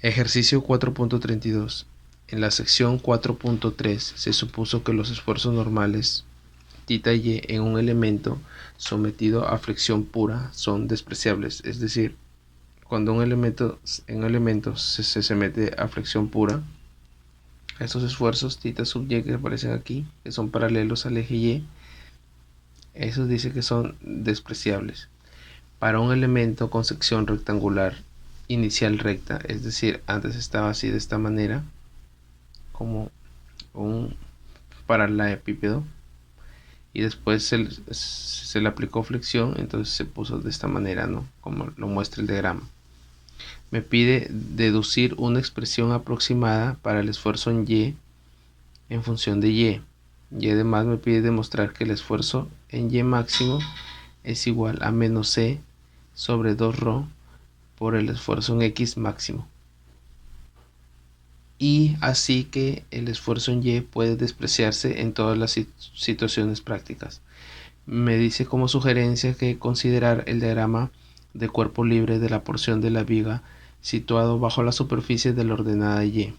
Ejercicio 4.32. En la sección 4.3 se supuso que los esfuerzos normales θ y en un elemento sometido a fricción pura son despreciables, es decir, cuando un elemento se somete a fricción pura, estos esfuerzos θ sub y que aparecen aquí, que son paralelos al eje y, eso dice que son despreciables. Para un elemento con sección rectangular inicial recta, es decir, antes estaba así de esta manera, como un paralelepípedo, y después se le aplicó flexión, entonces se puso de esta manera, ¿no? Como lo muestra el diagrama. Me pide deducir una expresión aproximada para el esfuerzo en Y en función de Y. Y además me pide demostrar que el esfuerzo en Y máximo es igual a menos C sobre 2ρ por el esfuerzo en X máximo. Y así que el esfuerzo en Y puede despreciarse en todas las situaciones prácticas. Me dice como sugerencia que considerar el diagrama de cuerpo libre de la porción de la viga situado bajo la superficie de la ordenada Y.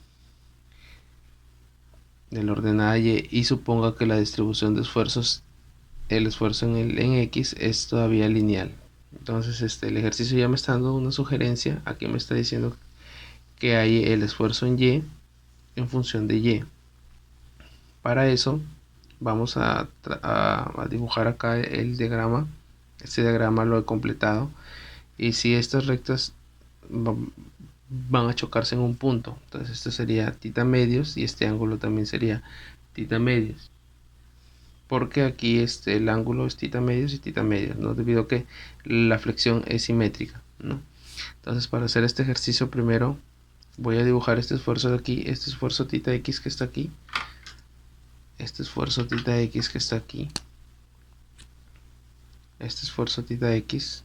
Y suponga que la distribución de esfuerzos, el esfuerzo en X es todavía lineal. Entonces el ejercicio ya me está dando una sugerencia. Aquí me está diciendo que hay el esfuerzo en Y en función de Y. Para eso vamos a dibujar acá el diagrama. Este diagrama lo he completado, y si estas rectas van a chocarse en un punto, entonces esto sería θ medios y este ángulo también sería θ medios, porque aquí el ángulo es θ medios y θ medios, ¿no? Debido a que la flexión es simétrica, ¿no? Entonces, para hacer este ejercicio, primero voy a dibujar este esfuerzo de aquí, este esfuerzo θx que está aquí, este esfuerzo θx que está aquí, este esfuerzo θx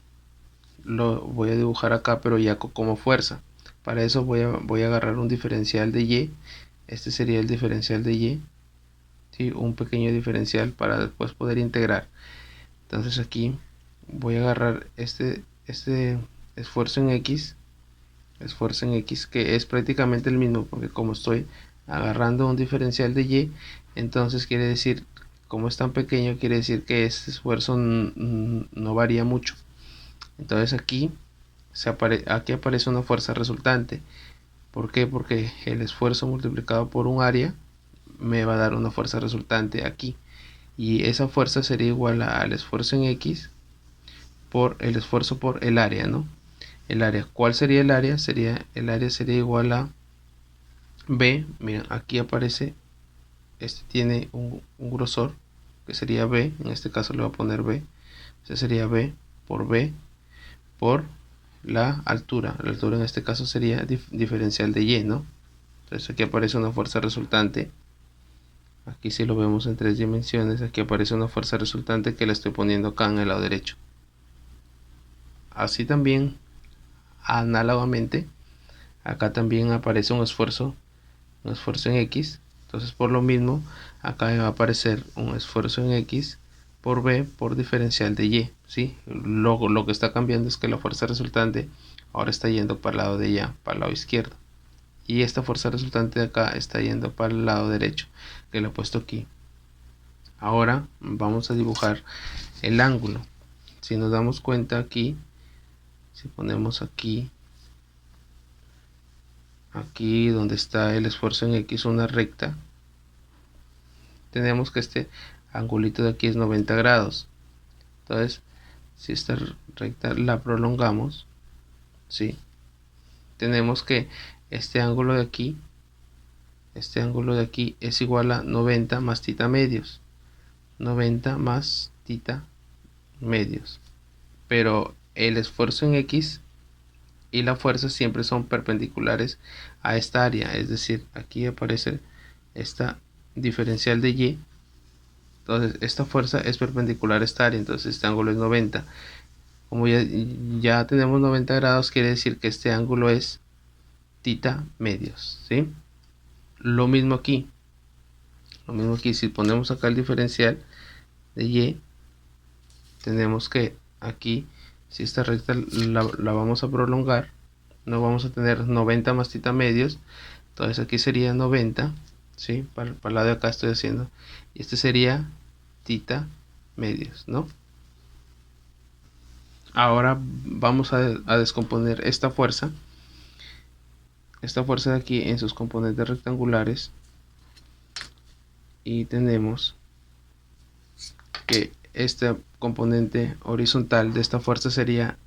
lo voy a dibujar acá, pero ya como fuerza. Para eso voy a agarrar un diferencial de Y. Este sería el diferencial de Y, ¿sí? Un pequeño diferencial para después poder integrar. Entonces aquí voy a agarrar este esfuerzo en X, que es prácticamente el mismo, porque como estoy agarrando un diferencial de Y, entonces quiere decir, como es tan pequeño, quiere decir que este esfuerzo no varía mucho. Entonces aquí aparece una fuerza resultante. ¿Por qué? Porque el esfuerzo multiplicado por un área me va a dar una fuerza resultante aquí, y esa fuerza sería igual al esfuerzo en X por el esfuerzo por el área, ¿no? El área, ¿cuál sería el área? El área sería igual a B. Miren, aquí aparece, tiene un grosor que sería B, en este caso le voy a poner B, ese sería B por la altura en este caso sería diferencial de Y, ¿no? Entonces aquí aparece una fuerza resultante. Aquí si lo vemos en 3 dimensiones, aquí aparece una fuerza resultante que la estoy poniendo acá en el lado derecho. Así también, análogamente, acá también aparece un esfuerzo en X. Entonces por lo mismo, acá va a aparecer un esfuerzo en X por B por diferencial de Y, ¿sí? Lo que está cambiando es que la fuerza resultante ahora está yendo para el lado de Y, para el lado izquierdo. Y esta fuerza resultante de acá está yendo para el lado derecho, que lo he puesto aquí. Ahora vamos a dibujar el ángulo. Si nos damos cuenta aquí, si ponemos aquí donde está el esfuerzo en X, una recta, tenemos que este angulito de aquí es 90 grados. Entonces, si esta recta la prolongamos, ¿sí? Tenemos que este ángulo de aquí es igual a 90 más θ medios. 90 más θ medios. Pero el esfuerzo en X y la fuerza siempre son perpendiculares a esta área, es decir, aquí aparece esta diferencial de Y. Entonces esta fuerza es perpendicular a esta área, entonces este ángulo es 90. Como ya tenemos 90 grados, quiere decir que este ángulo es θ medios, ¿sí? Lo mismo aquí, si ponemos acá el diferencial de Y, tenemos que aquí, si esta recta la vamos a prolongar, no vamos a tener 90 más tita medios, entonces aquí sería 90, ¿sí? Para el lado de acá estoy haciendo, y este sería tita medios, ¿no? Ahora vamos a descomponer esta fuerza de aquí en sus componentes rectangulares, y tenemos que este componente horizontal de esta fuerza sería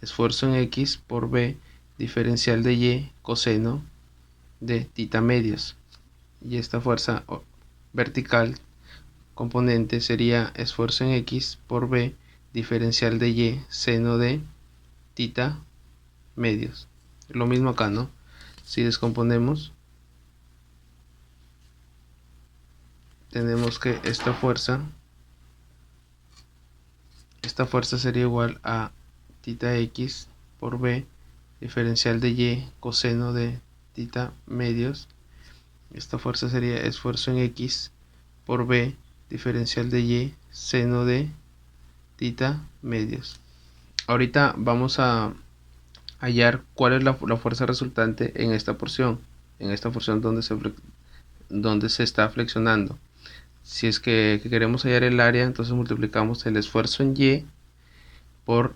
esfuerzo en X por B diferencial de Y coseno de tita medios, y esta fuerza vertical componente sería esfuerzo en X por B diferencial de Y seno de tita medios. Lo mismo acá, ¿no? Si descomponemos, tenemos que esta fuerza sería igual a tita X por B diferencial de Y coseno de tita medios. Esta fuerza sería esfuerzo en X por B diferencial de Y seno de tita medios. Ahorita vamos a hallar cuál es la fuerza resultante en esta porción donde se está flexionando. Si es que queremos hallar el área, entonces multiplicamos el esfuerzo en Y por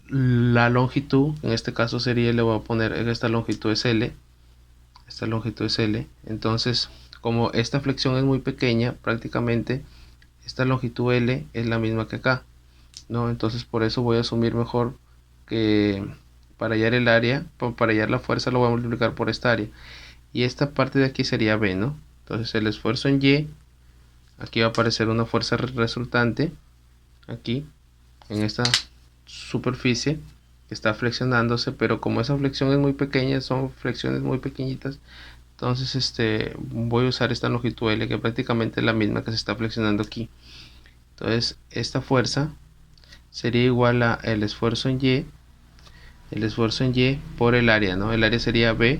la longitud. En este caso sería, le voy a poner, esta longitud es L. Esta longitud es L. Entonces, como esta flexión es muy pequeña, prácticamente esta longitud L es la misma que acá, ¿no? Entonces por eso voy a asumir mejor que para hallar el área, para hallar la fuerza, lo voy a multiplicar por esta área. Y esta parte de aquí sería B, ¿no? Entonces el esfuerzo en Y, aquí va a aparecer una fuerza resultante, aquí, en esta superficie, que está flexionándose, pero como esa flexión es muy pequeña, son flexiones muy pequeñitas, entonces voy a usar esta longitud L, que prácticamente es la misma que se está flexionando aquí. Entonces esta fuerza sería igual a el esfuerzo en Y por el área, ¿no? El área sería B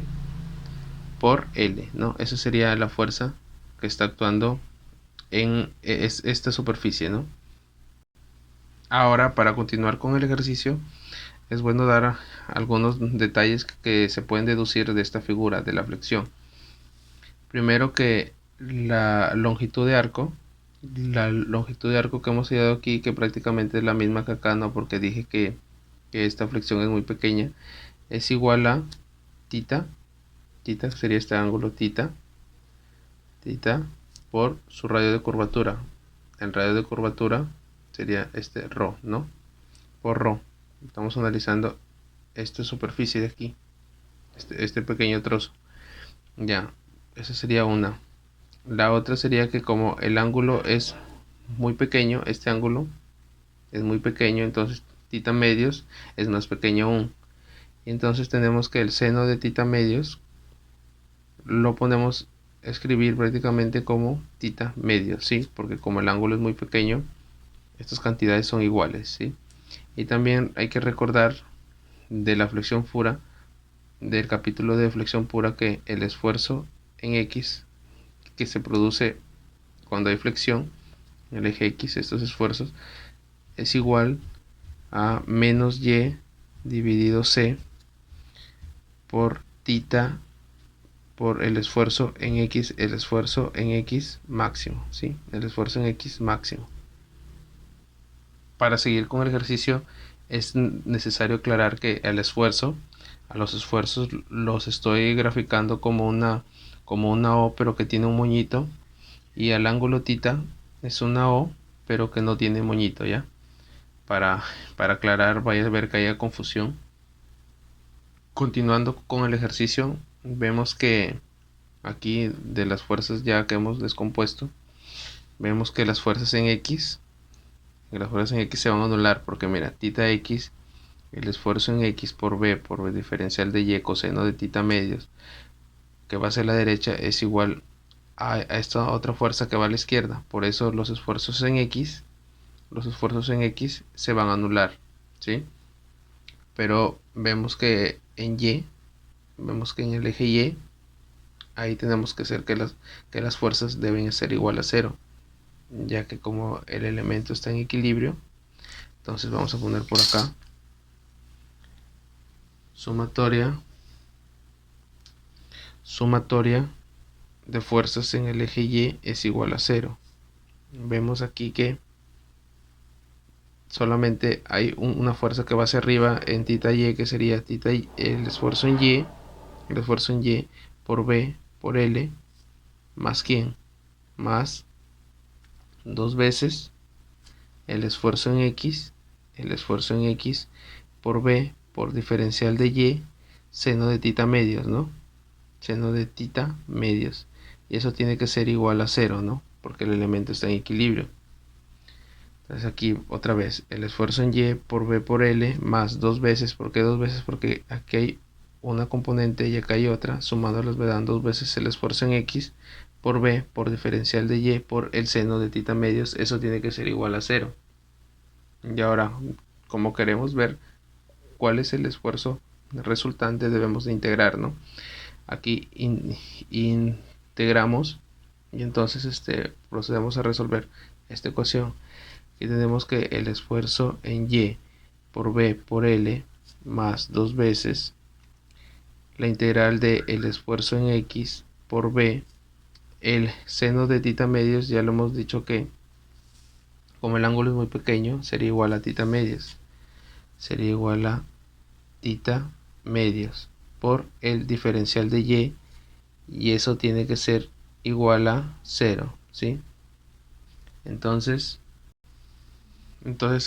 por L, ¿no? Esa sería la fuerza que está actuando en esta superficie, ¿no? Ahora, para continuar con el ejercicio, es bueno dar algunos detalles que se pueden deducir de esta figura de la flexión. Primero, que la longitud de arco que hemos hallado aquí, que prácticamente es la misma que acá, ¿no? Porque dije que esta flexión es muy pequeña, es igual a tita sería este ángulo tita por su radio de curvatura. El radio de curvatura sería este ρ, ¿no? Por ρ. Estamos analizando esta superficie de aquí, este pequeño trozo. Ya, esa sería una. La otra sería que como el ángulo es muy pequeño, este ángulo es muy pequeño, entonces tita medios es más pequeño aún. Y entonces tenemos que el seno de tita medios lo podemos escribir prácticamente como tita medios, ¿sí? Porque como el ángulo es muy pequeño, estas cantidades son iguales, ¿sí? Y también hay que recordar de la flexión pura, del capítulo de flexión pura, que el esfuerzo en X que se produce cuando hay flexión, el eje X, estos esfuerzos, es igual a menos Y dividido C por tita por el esfuerzo en X máximo, ¿sí? El esfuerzo en X máximo. Para seguir con el ejercicio es necesario aclarar que a los esfuerzos los estoy graficando como una O, pero que tiene un moñito, y al ángulo tita es una O pero que no tiene moñito, ¿ya? Para aclarar, vaya a ver que haya confusión. Continuando con el ejercicio, vemos que aquí de las fuerzas ya que hemos descompuesto, vemos que las fuerzas en X se van a anular, porque mira, tita X, el esfuerzo en X por B diferencial de Y coseno de tita medios, que va hacia la derecha, es igual a esta otra fuerza que va a la izquierda. Por eso los esfuerzos en X se van a anular, ¿sí? Pero vemos que en el eje Y, ahí tenemos que hacer que las fuerzas deben ser igual a cero, ya que como el elemento está en equilibrio. Entonces vamos a poner por acá sumatoria de fuerzas en el eje Y es igual a 0. Vemos aquí que solamente hay una fuerza que va hacia arriba en θ y, que sería θ y, el esfuerzo en Y por B por L, más ¿quién? Más dos veces el esfuerzo en X por B por diferencial de Y, seno de θ medios, ¿no? Seno de θ medios. Y eso tiene que ser igual a 0, ¿no? Porque el elemento está en equilibrio. Entonces aquí otra vez el esfuerzo en Y por B por L más dos veces. ¿Por qué dos veces? Porque aquí hay una componente y acá hay otra. Sumándolas me dan dos veces el esfuerzo en X por B por diferencial de Y por el seno de θ medios. Eso tiene que ser igual a 0. Y ahora, como queremos ver cuál es el esfuerzo resultante, debemos de integrar, ¿no? Aquí integramos y entonces procedemos a resolver esta ecuación. Aquí tenemos que el esfuerzo en Y por B por L más dos veces la integral de el esfuerzo en X por B, el seno de θ medios, ya lo hemos dicho que como el ángulo es muy pequeño sería igual a θ medios, sería igual a θ medios por el diferencial de y eso tiene que ser igual a 0, ¿sí? Entonces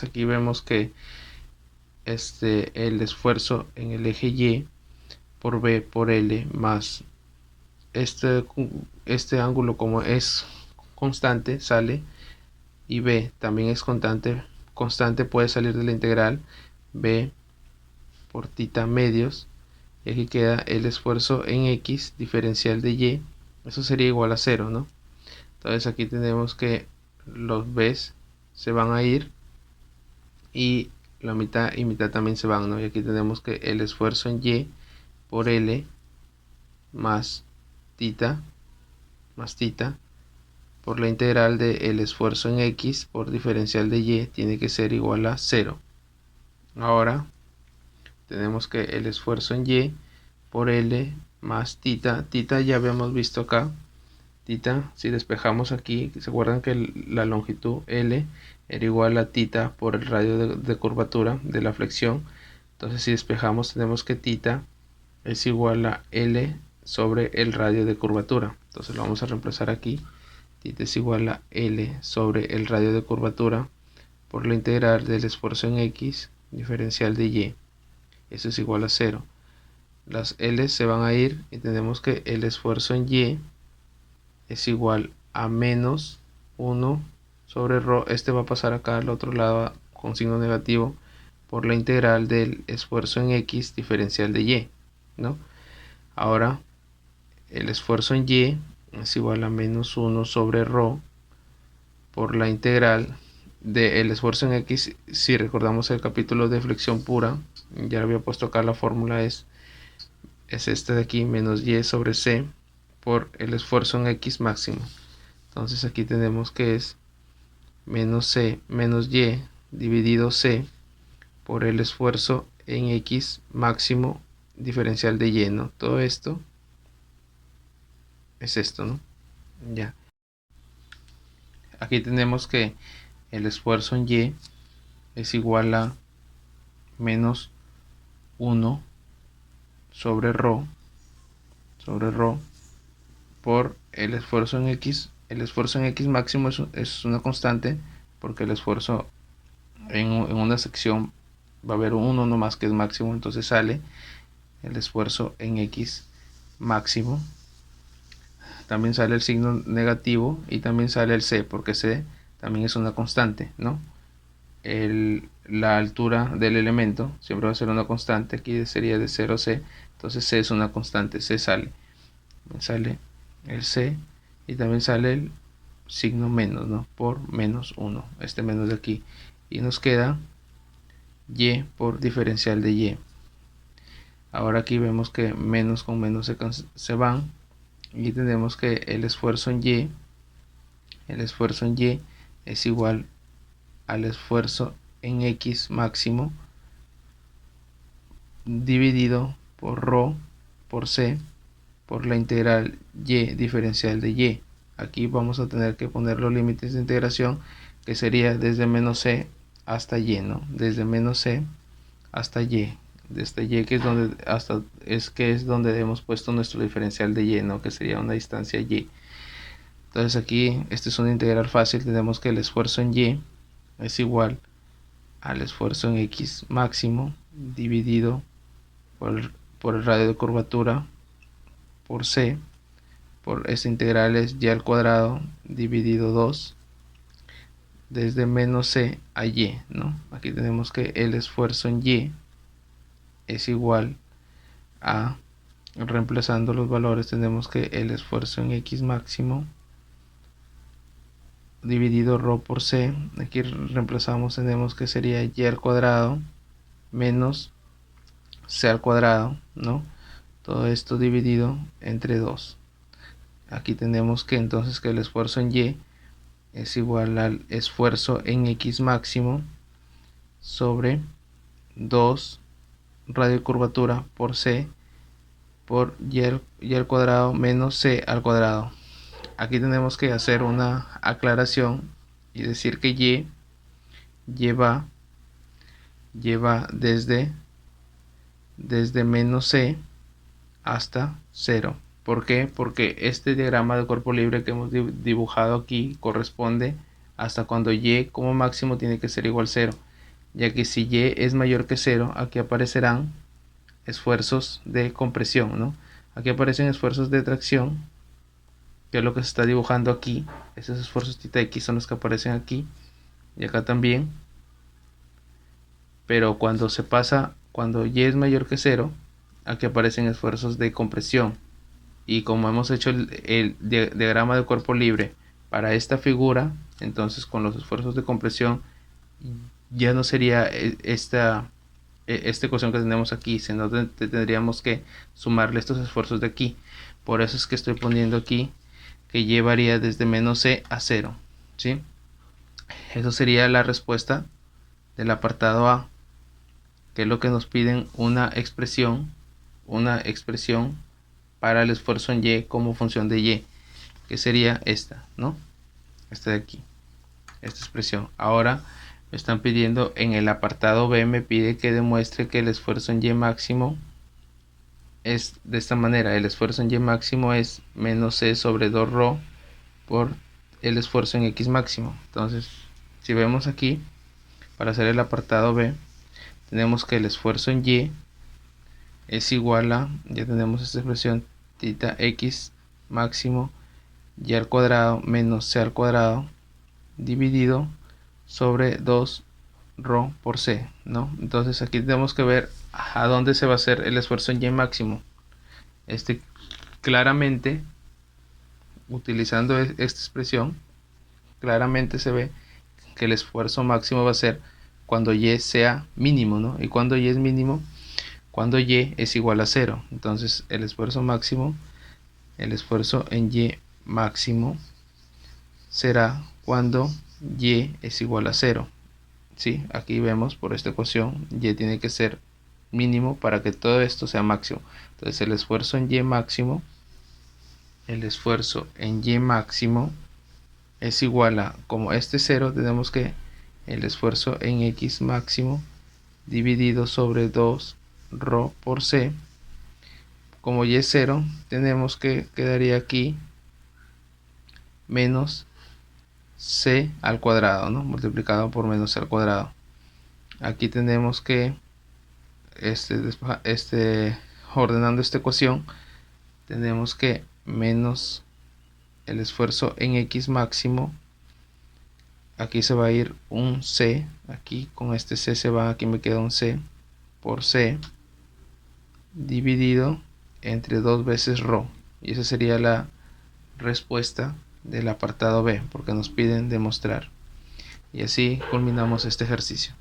aquí vemos que el esfuerzo en el eje Y por B por L más este ángulo, como es constante, sale, y B también es constante puede salir de la integral B por θ medios, y aquí queda el esfuerzo en X diferencial de Y, eso sería igual a 0, ¿no? Entonces aquí tenemos que los B's se van a ir y la mitad y mitad también se van, ¿no? Y aquí tenemos que el esfuerzo en Y por L más θ por la integral de el esfuerzo en X por diferencial de Y tiene que ser igual a 0. Ahora tenemos que el esfuerzo en Y por L más θ ya habíamos visto acá, si despejamos aquí, se acuerdan que la longitud L era igual a θ por el radio de curvatura de la flexión. Entonces si despejamos tenemos que θ es igual a L sobre el radio de curvatura. Entonces lo vamos a reemplazar aquí. θ es igual a L sobre el radio de curvatura por la integral del esfuerzo en X diferencial de Y. Eso es igual a 0. Las L se van a ir y tenemos que el esfuerzo en Y es igual a menos 1 sobre ρ. Este va a pasar acá al otro lado con signo negativo por la integral del esfuerzo en X diferencial de Y, ¿no? Ahora el esfuerzo en Y es igual a menos 1 sobre ρ por la integral del esfuerzo en X. Si recordamos el capítulo de flexión pura, ya lo había puesto acá, la fórmula es esta de aquí, menos Y sobre C por el esfuerzo en X máximo. Entonces aquí tenemos que es menos C menos Y dividido C por el esfuerzo en X máximo diferencial de Y, ¿no? Todo esto es esto, ¿no? Ya. Aquí tenemos que el esfuerzo en Y es igual a menos 1 sobre ρ por el esfuerzo en X. El esfuerzo en X máximo es una constante porque el esfuerzo en una sección va a haber un 1 nomás que es máximo, entonces sale el esfuerzo en X máximo. También sale el signo negativo y también sale el C, porque C también es una constante, ¿no? La altura del elemento siempre va a ser una constante, aquí sería de 0C, entonces C es una constante, C sale el C y también sale el signo menos, ¿no? Por menos 1, este menos de aquí, y nos queda Y por diferencial de Y. Ahora aquí vemos que menos con menos se van y tenemos que el esfuerzo en Y es igual al esfuerzo en X máximo dividido por ρ por c por la integral y diferencial de y. Aquí vamos a tener que poner los límites de integración, que sería desde menos c hasta y, ¿no? Desde menos c hasta y, desde y, que es donde hemos puesto nuestro diferencial de y, ¿no? Que sería una distancia y. Entonces aquí, este es una integral fácil. Tenemos que el esfuerzo en y es igual al esfuerzo en x máximo dividido por el radio de curvatura por c, por esta integral es y al cuadrado dividido 2 desde menos c a y, ¿no? Aquí tenemos que el esfuerzo en y es igual a, reemplazando los valores, tenemos que el esfuerzo en x máximo dividido ρ por c, aquí reemplazamos, tenemos que sería y al cuadrado menos c al cuadrado, ¿no? Todo esto dividido entre 2. Aquí tenemos que entonces que el esfuerzo en y es igual al esfuerzo en x máximo sobre 2 radio de curvatura por c por y al cuadrado menos c al cuadrado. Aquí tenemos que hacer una aclaración y decir que y lleva desde menos c hasta 0. ¿Por qué? Porque este diagrama de cuerpo libre que hemos dibujado aquí corresponde hasta cuando y como máximo tiene que ser igual a 0, ya que si y es mayor que 0, aquí aparecerán esfuerzos de compresión, ¿no? Aquí aparecen esfuerzos de tracción, que es lo que se está dibujando aquí. Esos esfuerzos θ x son los que aparecen aquí y acá también. Pero cuando y es mayor que 0, aquí aparecen esfuerzos de compresión. Y como hemos hecho el diagrama de cuerpo libre para esta figura, entonces con los esfuerzos de compresión ya no sería esta ecuación que tenemos aquí, sino tendríamos que sumarle estos esfuerzos de aquí. Por eso es que estoy poniendo aquí que llevaría desde menos c a 0, ¿sí? Eso sería la respuesta del apartado A, que es lo que nos piden una expresión para el esfuerzo en y como función de y, que sería esta, ¿no? Esta de aquí, esta expresión. Ahora me están pidiendo en el apartado B, me pide que demuestre que el esfuerzo en y máximo es de esta manera. El esfuerzo en y máximo es menos c sobre 2ρ por el esfuerzo en x máximo. Entonces, si vemos aquí, para hacer el apartado B, tenemos que el esfuerzo en y es igual a, ya tenemos esta expresión, θ x máximo y al cuadrado menos c al cuadrado dividido sobre 2ρ por c, ¿no? Entonces aquí tenemos que ver a dónde se va a hacer el esfuerzo en y máximo. Claramente, utilizando esta expresión, claramente se ve que el esfuerzo máximo va a ser cuando y sea mínimo, ¿no? Y cuando y es mínimo, cuando y es igual a 0. Entonces el esfuerzo en y máximo será cuando y es igual a 0. ¿Sí? Aquí vemos por esta ecuación, y tiene que ser mínimo para que todo esto sea máximo. Entonces el esfuerzo en y máximo es igual a, como este 0, tenemos que el esfuerzo en x máximo dividido sobre 2ρ por c. Como y es 0, tenemos que quedaría aquí menos c al cuadrado, ¿no? Multiplicado por menos c al cuadrado. Aquí tenemos que ordenando esta ecuación, tenemos que menos el esfuerzo en x máximo, aquí se va a ir un c, aquí con este c se va, aquí me queda un c por c dividido entre 2 veces ρ, y esa sería la respuesta del apartado B, porque nos piden demostrar. Y así culminamos este ejercicio.